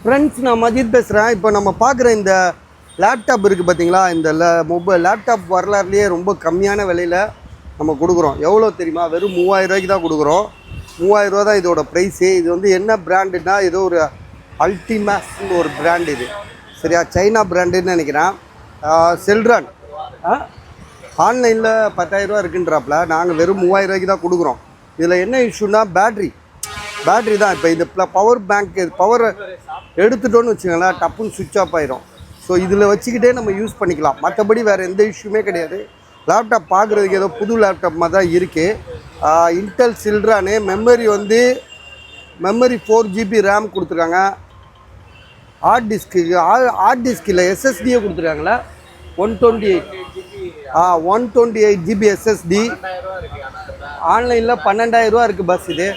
Friends, நான் மஜித் பேசுகிறேன். இப்போ நம்ம பார்க்குற இந்த லேப்டாப் இருக்குது பார்த்தீங்களா, இந்த லேப்டாப் வரலாறுலேயே ரொம்ப கம்மியான விலையில் நம்ம கொடுக்குறோம். எவ்வளோ தெரியுமா? வெறும் 3000 ரூபாய்க்கு தான் கொடுக்குறோம். 3000 ரூபா தான் இதோட ப்ரைஸு. இது வந்து என்ன பிராண்டுனா, ஏதோ ஒரு அல்டிமேக்ஸ்னு ஒரு பிராண்டு இது. சரியா? சைனா பிராண்டுன்னு நினைக்கிறேன். செல்ட்ரான் ஆன்லைனில் 10,000 ரூபா இருக்குன்றாப்புல. நாங்கள் வெறும் 3000 ரூபாய்க்கு தான் கொடுக்குறோம். இதில் என்ன இஷ்யூனா, பேட்ரி தான். இப்போ இது பவர் பேங்க், பவர் எடுத்துட்டோன்னு வச்சுக்கோங்களேன், டப்புன்னு சுவிட்ச் ஆஃப் ஆயிரும். ஸோ இதில் வச்சுக்கிட்டே நம்ம யூஸ் பண்ணிக்கலாம். மற்றபடி வேறு எந்த இஷ்யூமே கிடையாது. லேப்டாப் பார்க்குறதுக்கு ஏதோ புது லேப்டாப் மாதிரி தான் இருக்குது. இன்டெல் சில்ட்ரானு. மெமரி 4GB ரேம் கொடுத்துருக்காங்க. ஹார்ட் டிஸ்க் இல்லை, எஸ்எஸ்டியே கொடுத்துருக்காங்களா. 128GB SST. ஆன்லைனில் 12,000 ரூபா இருக்குது பஸ் இது.